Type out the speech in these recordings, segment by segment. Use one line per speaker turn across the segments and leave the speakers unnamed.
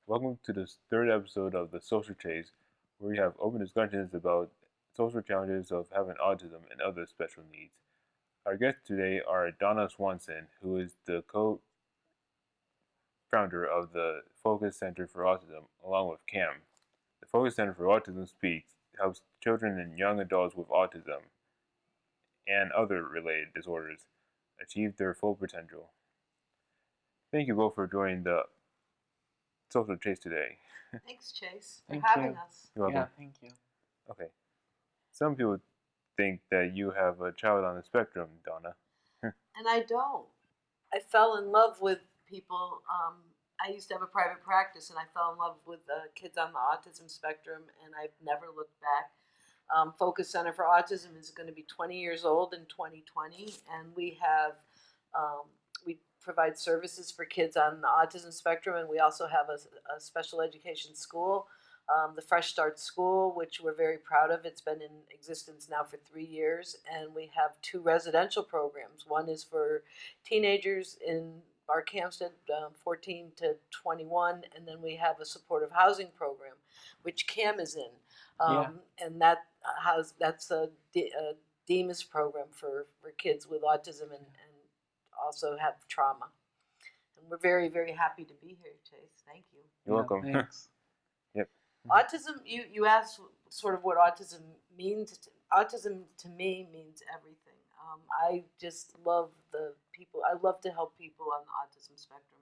Welcome to this third episode of the Social Chase, where we have open discussions about social challenges of having autism and other special needs. Our guests today are Donna Swanson, who is the co-founder of the Focus Center for Autism, along with Cam. The Focus Center for Autism Speaks helps children and young adults with autism and other related disorders achieve their full potential. Thank you both for joining the Social Chase today.
Thanks, Chase, for
Thank
having
you.
us.
You're welcome.
Yeah, thank you.
Okay. Some people think that you have a child on the spectrum, Donna.
And I don't. I fell in love with people. I used to have a private practice, and I fell in love with kids on the autism spectrum, and I've never looked back. Focus Center for Autism is going to be 20 years old in 2020, and we provide services for kids on the autism spectrum, and we also have a special education school, the Fresh Start School, which we're very proud of. It's been in existence now for 3 years, and we have 2 residential programs. One is for teenagers in Barkhamsted, 14 to 21, and then we have a supportive housing program, which Cam is in. And that's a DEMIS program for kids with autism and also have trauma. And we're very, very happy to be here, Chase. Thank you.
You're welcome.
Thanks.
Yep.
Autism, you asked sort of what autism means. Autism to me means everything. I just love the people. I love to help people on the autism spectrum.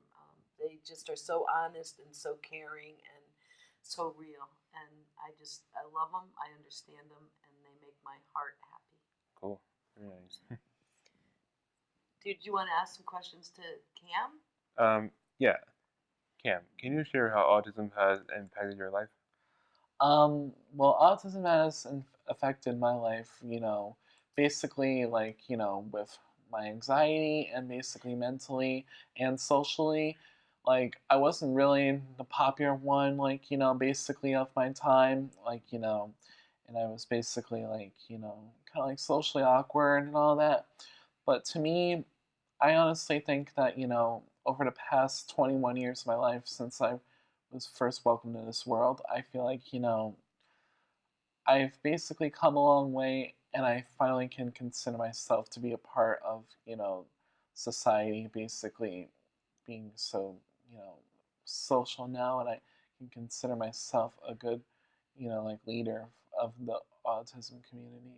They just are so honest and so caring and so real. And I love them. I understand them, and they make my heart happy.
Cool. Very nice.
Did you want to ask some questions to Cam?
Yeah. Cam, can you share how autism has impacted your life?
Well, autism has affected my life, basically, with my anxiety and basically mentally and socially. I wasn't really the popular one, basically of my time, and I was basically, kind of socially awkward and all that. But to me, I honestly think that, over the past 21 years of my life since I was first welcomed to this world, I feel like, I've basically come a long way and I finally can consider myself to be a part of, society, basically being so, social now, and I can consider myself a good, leader of the autism community.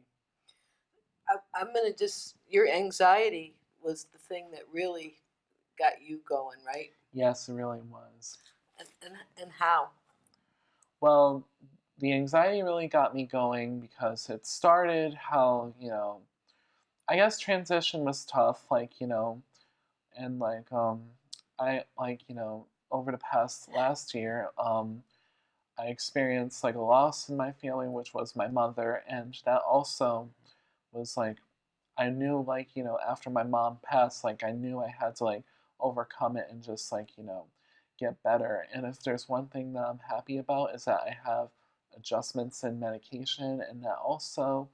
I'm going to your anxiety was the thing that really got you going, right?
Yes, it really was.
And how?
Well, the anxiety really got me going because it started how, I guess transition was tough, and I, over the past last year, I experienced a loss in my family, which was my mother, and that also was I knew after my mom passed, I knew I had to overcome it and just get better. And if there's one thing that I'm happy about is that I have adjustments in medication, and that also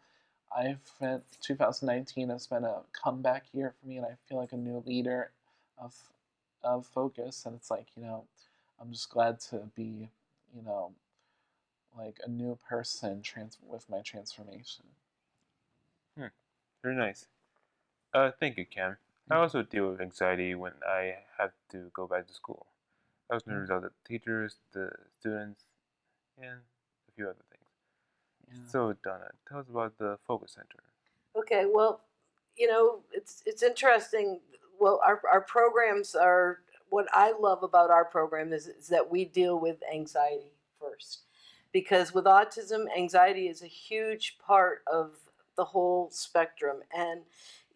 2019 has been a comeback year for me, and I feel like a new leader of Focus, and it's I'm just glad to be a new person with my transformation.
Very nice. Thank you, Cam. I also deal with anxiety when I have to go back to school. I was nervous about the teachers, the students, and a few other things. Yeah. So, Donna, tell us about the Focus Center.
Okay, well, it's interesting. Well, our programs are, what I love about our program is that we deal with anxiety first. Because with autism, anxiety is a huge part of the whole spectrum. And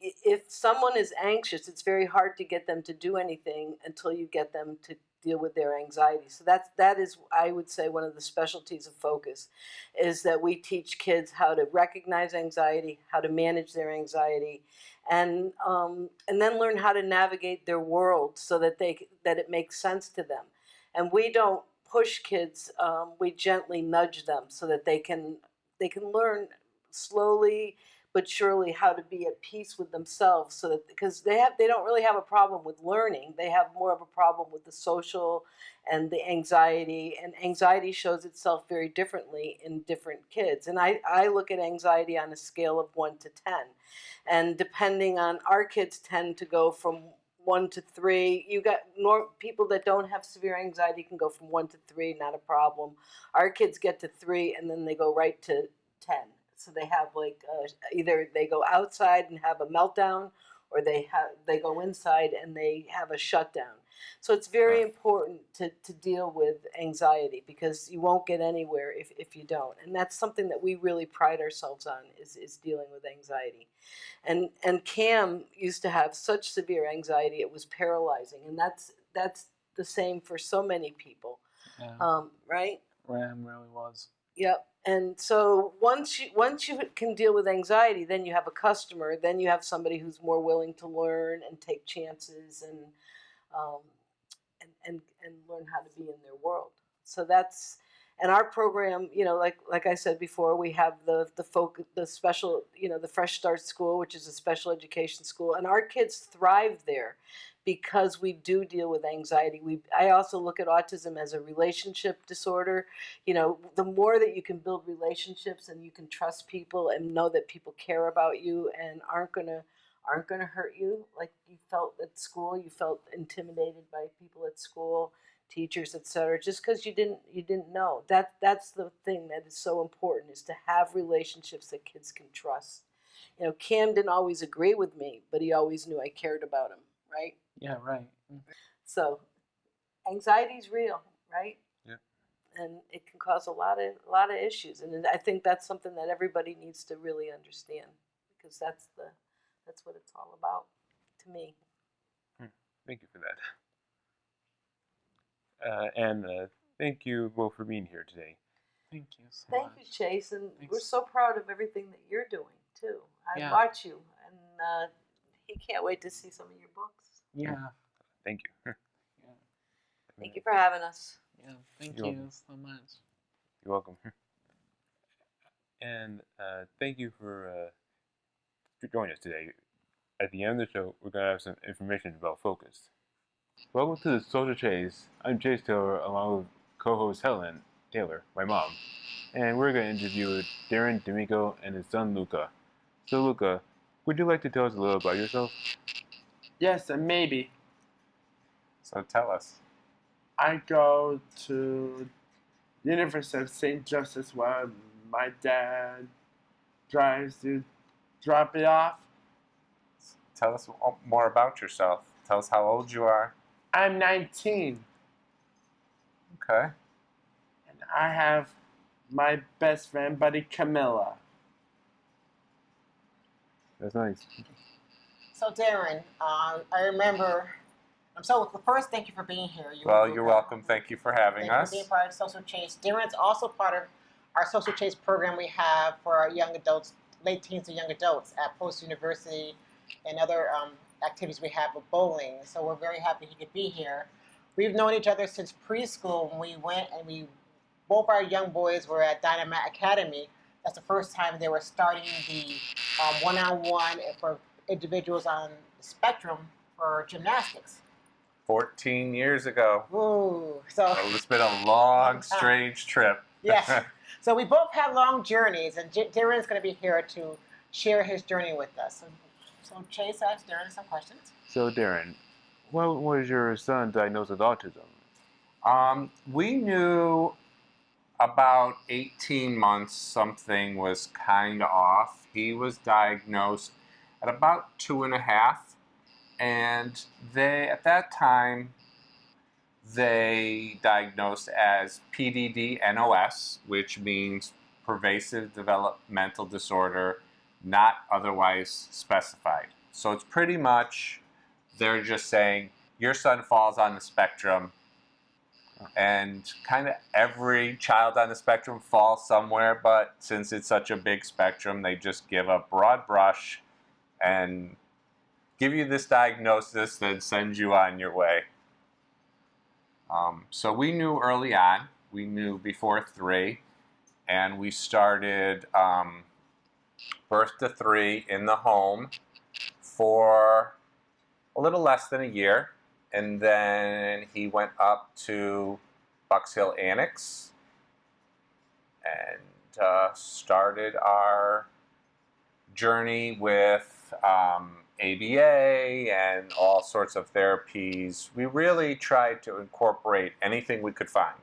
if someone is anxious, it's very hard to get them to do anything until you get them to deal with their anxiety. So that is, I would say, one of the specialties of Focus, is that we teach kids how to recognize anxiety, how to manage their anxiety, and then learn how to navigate their world so that it makes sense to them. And we don't push kids; we gently nudge them so that they can learn slowly but surely how to be at peace with themselves, so that, because they don't really have a problem with learning, they have more of a problem with the social and the anxiety, and anxiety shows itself very differently in different kids. And I look at anxiety on a scale of 1 to 10, and depending on, our kids tend to go from 1 to 3. You got people that don't have severe anxiety can go from 1 to 3, not a problem. Our kids get to 3 and then they go right to 10. So they have like either they go outside and have a meltdown, or they go inside and they have a shutdown. So it's very important to deal with anxiety, because you won't get anywhere if you don't. And that's something that we really pride ourselves on, is dealing with anxiety. And Cam used to have such severe anxiety, it was paralyzing. And that's the same for so many people.
Yeah.
Right?
Ram really was.
Yep. And so once you can deal with anxiety, then you have a customer. Then you have somebody who's more willing to learn and take chances and learn how to be in their world. So that's, and our program, like I said before, we have the special, the Fresh Start School, which is a special education school, and our kids thrive there because we do deal with anxiety. I also look at autism as a relationship disorder. The more that you can build relationships and you can trust people and know that people care about you and aren't gonna hurt you, like you felt at school. You felt intimidated by people at school, teachers, etc., just because you didn't know. That's the thing that is so important, is to have relationships that kids can trust. Cam didn't always agree with me, but he always knew I cared about him, right?
Yeah, right.
So anxiety's real, right?
Yeah.
And it can cause a lot of issues, and I think that's something that everybody needs to really understand, because that's what it's all about to me.
Thank you for that. And thank you both for being here today.
Thank you so
Thank
much.
you, Chase, and
Thanks.
we're so proud of everything that you're doing too. I watch you, and he can't wait to see some of your books.
Yeah.
Thank you.
Yeah.
Thank you for having us.
Yeah. Thank
You're
you
welcome.
so much.
You're welcome. And thank you for joining us today. At the end of the show, we're going to have some information about focus. Welcome to the Social Chase. I'm Chase Taylor, along with co-host Helen Taylor, my mom. And we're going to interview Darin D'Amico and his son Luca. So Luca, would you like to tell us a little about yourself?
Yes, and maybe.
So tell us.
I go to University of St. Joseph's where my dad drives to drop it off.
Tell us more about yourself. Tell us how old you are.
I'm 19,
Okay.
and I have my best friend, buddy Camilla.
That's nice.
So Darin, I remember. So first, thank you for being here.
You're welcome. Thank you for having
Thank you
us.
for being part of Social Chase. Darin's also part of our Social Chase program we have for our young adults, late teens to young adults at Post University, and other activities we have with bowling. So we're very happy he could be here. We've known each other since preschool when we went, and both our young boys were at Dynamite Academy. That's the first time they were starting the one-on-one for individuals on the spectrum for gymnastics.
14 years ago.
Ooh, so
It's been a long, strange trip.
yes. So we both have long journeys, and Darin's going to be here to share his journey with us. So Chase asked Darin some questions.
So Darin, when was your son diagnosed with autism?
We knew about 18 months something was kind of off. He was diagnosed at about 2.5, and at that time they diagnosed as PDD-NOS, which means pervasive developmental disorder, not otherwise specified. So it's pretty much, they're just saying, your son falls on the spectrum, and kind of every child on the spectrum falls somewhere, but since it's such a big spectrum, they just give a broad brush and give you this diagnosis, then send you on your way. So we knew early on, we knew before 3, and we started birth to 3 in the home for a little less than a year. And then he went up to Bucks Hill Annex and started our journey with ABA and all sorts of therapies. We really tried to incorporate anything we could find.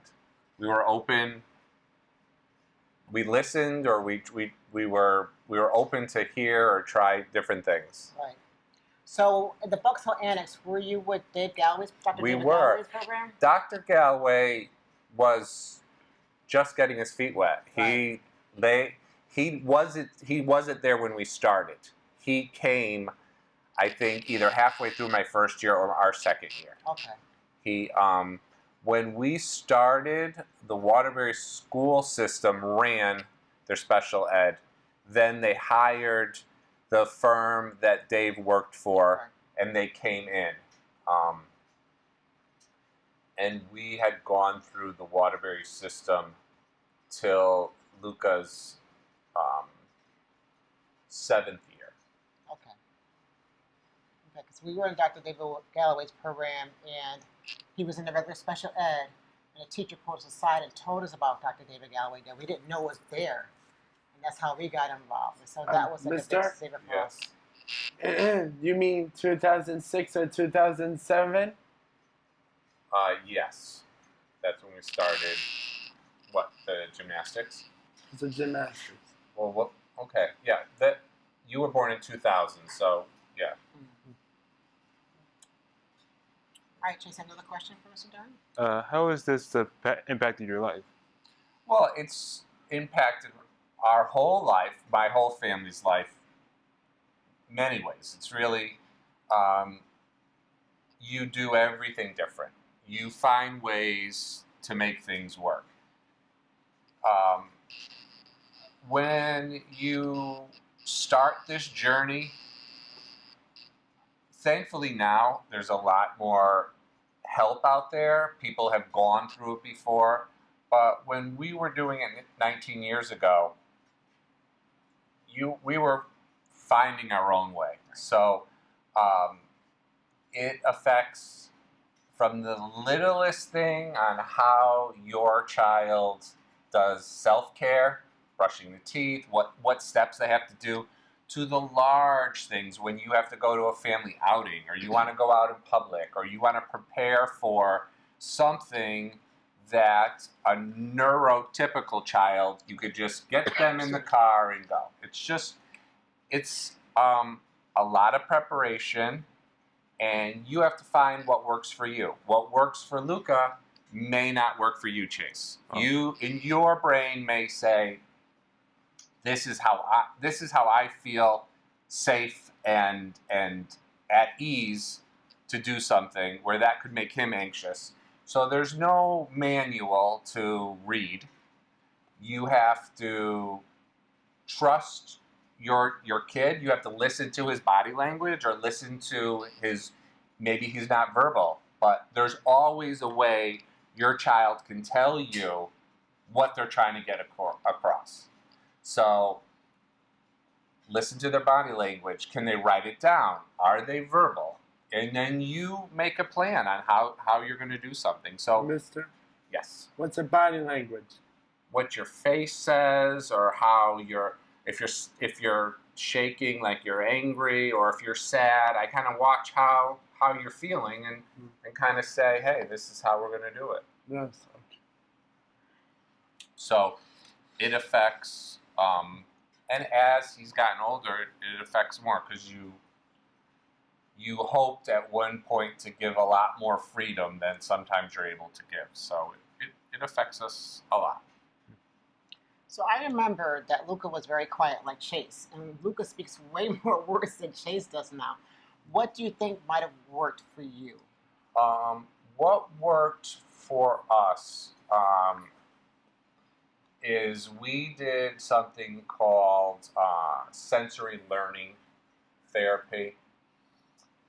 We were open. We listened, or we were open to hear or try different things.
Right. So at the Bucks Hill Annex, were you with Dave Galloway's, Dr.
We
David
were.
Galloway's program?
Dr. Galloway was just getting his feet wet.
Right.
He wasn't there when we started. He came, I think, either halfway through my first year or our second year.
Okay.
He when we started, the Waterbury school system ran their special ed. Then they hired the firm that Dave worked for, and they came in. And we had gone through the Waterbury system till Luca's 7th year.
Okay. Okay, because we were in Dr. David Galloway's program, and he was in the regular special ed, and a teacher pulled us aside and told us about Dr. David Galloway that we didn't know was there, and that's how we got involved. And so that was like a big
Mister?
saver for us.
Yes.
You mean 2006 or 2007?
Yes. That's when we started, the gymnastics?
It's a gymnastics.
Well, okay, yeah. That you were born in 2000, so yeah.
Mm-hmm. All right, Chase, another question for Mr. Darin?
How has this impacted your life?
Well, it's impacted our whole life, my whole family's life, many ways. It's really, you do everything different. You find ways to make things work. When you start this journey, thankfully now there's a lot more help out there. People have gone through it before. But when we were doing it 19 years ago, we were finding our own way. So it affects from the littlest thing on how your child does self-care, brushing the teeth, what steps they have to do, to the large things when you have to go to a family outing, or you want to go out in public, or you want to prepare for something that a neurotypical child, you could just get them in the car and go. It's a lot of preparation, and you have to find what works for you. What works for Luca may not work for you, Chase.
Oh.
You, in your brain, may say, this is how I feel safe and at ease to do something, where that could make him anxious. So there's no manual to read. You have to trust your kid. You have to listen to his body language, or listen to maybe he's not verbal, but there's always a way your child can tell you what they're trying to get across. So listen to their body language. Can they write it down? Are they verbal? And then you make a plan on how you're going to do something. So,
Mister,
yes.
what's a body language?
What your face says, or how if you're shaking like you're angry, or if you're sad, I kind of watch how you're feeling and kind of say, hey, this is how we're going to do it.
Yes. Okay.
So it affects, and as he's gotten older, it affects more, because you hoped at one point to give a lot more freedom than sometimes you're able to give. So it affects us a lot.
So I remember that Luca was very quiet, like Chase, and Luca speaks way more words than Chase does now. What do you think might have worked for you?
What worked for us is we did something called sensory learning therapy,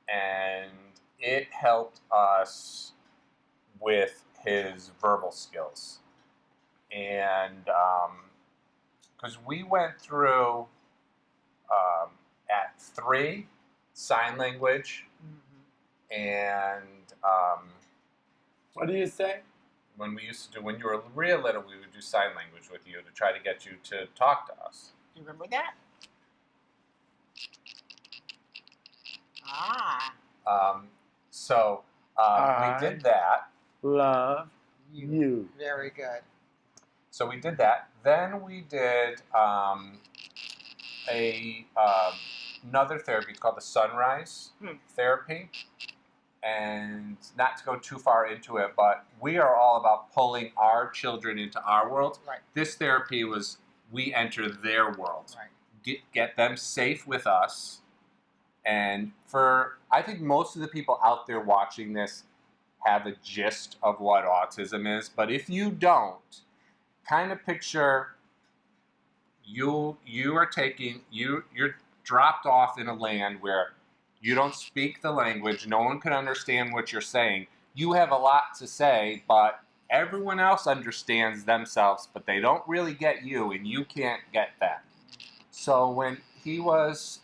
and it helped us with his verbal skills. And because we went through at 3, sign language, and
What do you say?
when you were real little, we would do sign language with you to try to get you to talk to us.
Do you remember that? Ah.
So we did that.
Love you.
Very good.
So we did that. Then we did another therapy called the Sunrise therapy. And not to go too far into it, but we are all about pulling our children into our world.
Right.
This therapy was we enter their world.
Right.
Get them safe with us. And I think most of the people out there watching this have a gist of what autism is. But if you don't, kind of picture you're dropped off in a land where you don't speak the language, no one can understand what you're saying. You have a lot to say, but everyone else understands themselves, but they don't really get you, and you can't get them. So when he was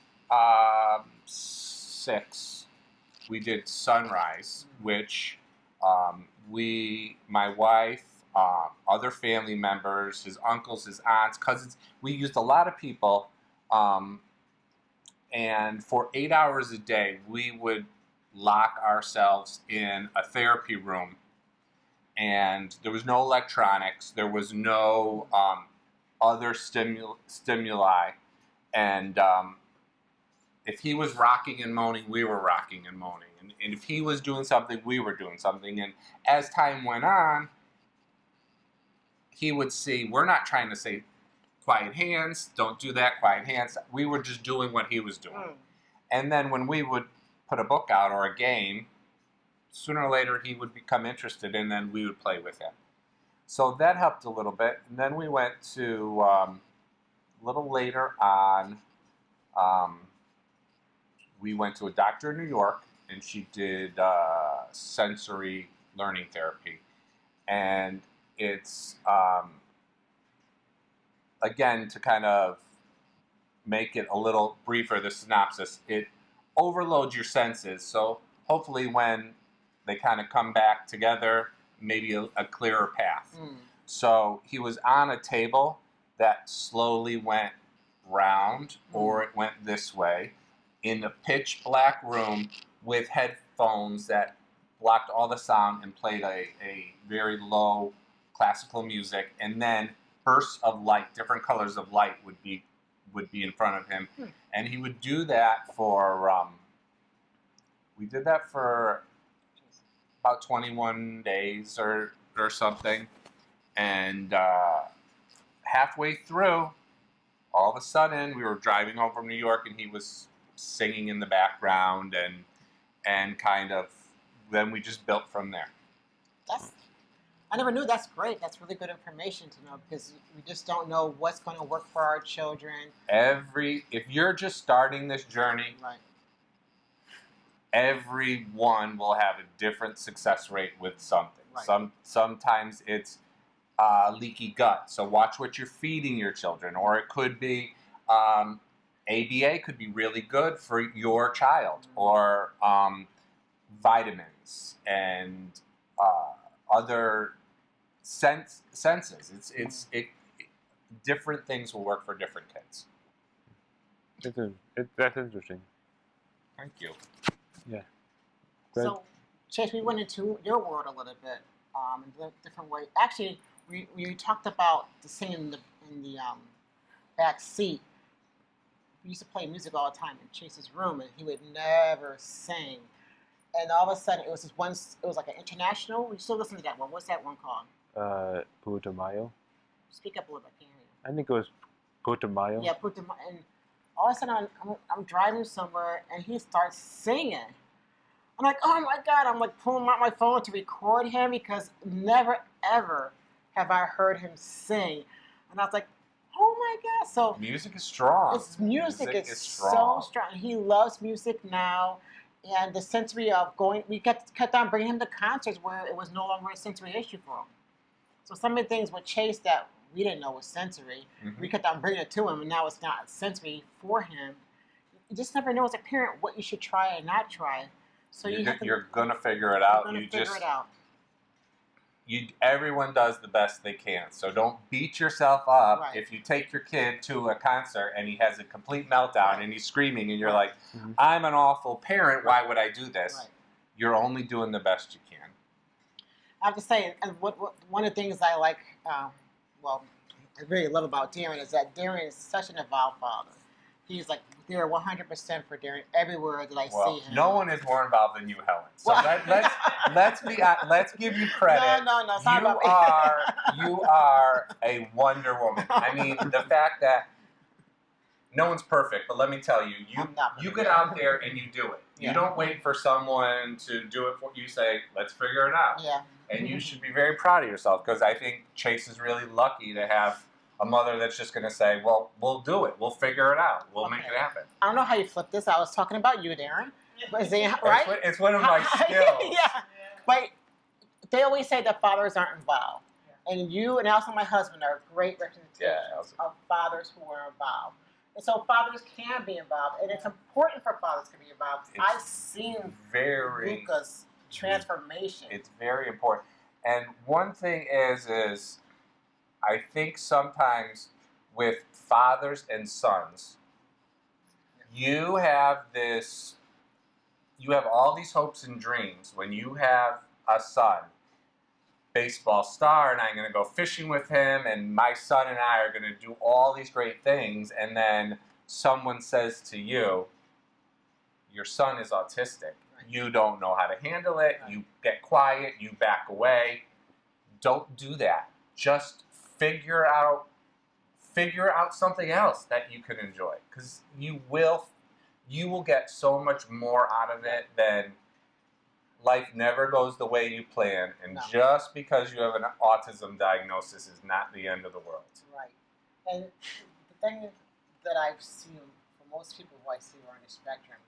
6, we did Sunrise, which my wife, other family members, his uncles, his aunts, cousins, we used a lot of people. And for 8 hours a day, we would lock ourselves in a therapy room. And there was no electronics. There was no other stimuli. And if he was rocking and moaning, we were rocking and moaning. And if he was doing something, we were doing something. And as time went on, he would see, we're not trying to say, quiet hands, don't do that, quiet hands. We were just doing what he was doing. And then when we would put a book out or a game, sooner or later he would become interested, and then we would play with him. So that helped a little bit. And then we went to, a little later on, we went to a doctor in New York, and she did sensory learning therapy. And it's... again, to kind of make it a little briefer, the synopsis, it overloads your senses. So hopefully when they kind of come back together, maybe a clearer path. So he was on a table that slowly went round, or it went this way, in a pitch black room with headphones that blocked all the sound and played a very low classical music, and then bursts of light, different colors of light would be in front of him. And he would do that for, we did that for about 21 days or something. And halfway through, all of a sudden, we were driving home from New York, and he was singing in the background, and kind of, then we just built from there.
I never knew. That's great. That's really good information to know, because we just don't know what's going to work for our children.
If you're just starting this journey,
Right.
Everyone will have a different success rate with something.
Right.
Sometimes it's leaky gut, so watch what you're feeding your children. Or it could be ABA could be really good for your child, or vitamins and other senses. Different things will work for different kids.
That's interesting.
Thank you.
Yeah.
So, Chase, we went into your world a little bit in a different way. Actually, we talked about the singing in the back seat. We used to play music all the time in Chase's room, and he would never sing. And all of a sudden, it was this one. It was like an international. We still listen to that one. What's that one called?
Putumayo.
Speak up a little bit. I can't hear you.
I think it was Putumayo.
Yeah, Putumayo. And all of a sudden, I'm driving somewhere, and he starts singing. I'm like, oh my God! I'm like pulling out my phone to record him, because never ever have I heard him sing. And I was like, oh my God! So
music is strong.
Music is so strong. He loves music now. And the sensory of going, we kept on bringing him to concerts where it was no longer a sensory issue for him. So some of the things with Chase that we didn't know was sensory.
Mhm.
We kept on bringing it to him, and now it's not sensory for him. You just never know as a parent what you should try and not try. So
You're gonna figure it out.
You're gonna figure it out.
Everyone does the best they can. So don't beat yourself up
Right.
if you take your kid to a concert and he has a complete meltdown and he's screaming and you're like,
Mhm.
I'm an awful parent. Why would I do this?
Right.
You're only doing the best you can.
I have to say, and one of the things I like, I really love about Darin is that Darin is such an involved father. He's like there 100% for Darin everywhere that I see him.
No one is more involved than you, Helen. So
Well-
let's give you credit.
No, it's not about me.
You are a Wonder Woman. I mean, the fact that no one's perfect, but let me tell you,
I'm not
you
perfect.
get out there and you do it.
Yeah.
You don't wait for someone to do it for you. Say, let's figure it out.
Yeah.
And you should be very proud of yourself, because I think Chase is really lucky to have a mother that's just going to say, well, we'll do it. We'll figure it out. We'll make it happen.
I don't know how you flip this. I was talking about you, Darin. Right?
It's one of my skills.
Yeah. But they always say that fathers aren't involved. And you and also my husband are great representations of fathers who are involved. And so fathers can be involved. And it's important for fathers to be involved. I've seen Luca's transformation.
It's very important. And one thing is I think sometimes with fathers and sons, you have all these hopes and dreams when you have a son, baseball star, and I'm going to go fishing with him, and my son and I are going to do all these great things, and then someone says to you, your son is autistic. You don't know how to handle it. You get quiet. You back away. Don't do that. Just figure out something else that you can enjoy, because you will get so much more out of it than life never goes the way you plan, and just because you have an autism diagnosis is not the end of the world.
Right. And the thing that I've seen for most people who I see who are on the spectrum,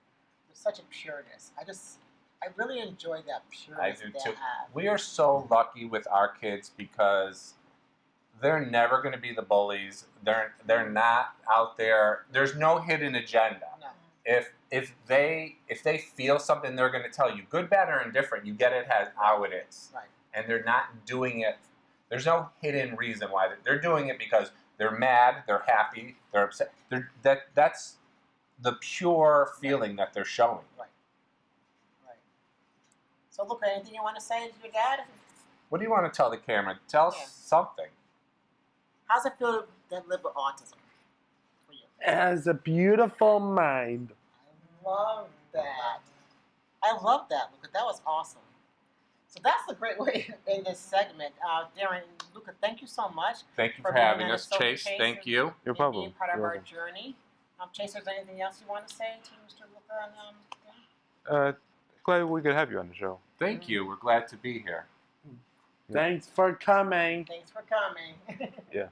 there's such a pureness. I really enjoy that pureness
I do
that
too.
they have.
We are so lucky with our kids because they're never going to be the bullies. They're not out there. There's no hidden agenda.
No.
If they feel something, they're going to tell you, good, bad, or indifferent. You get it as how it is.
Right.
And they're not doing it. There's no hidden reason why they're doing it, because they're mad, they're happy, they're upset. That's the pure feeling that they're showing.
Right. Right. So, Luca, anything you want to say to your dad?
What do you want to tell the camera? Tell us something.
How's it feel to live with autism for you?
It has a beautiful mind.
I love that. Luca. That was awesome. So that's a great way to end this segment. Darin, Luca, thank you so much.
Thank you for
being
having
on
us,
the
Chase.
Chase
Thank you.
No
and
problem.
being part of
You're
our
welcome.
journey. Chase, is there anything else you want to say to Mr. Luca and Dan?
Glad we could have you on the show.
Thank you. We're glad to be here.
Thanks for coming.
Thanks for coming.
Yeah.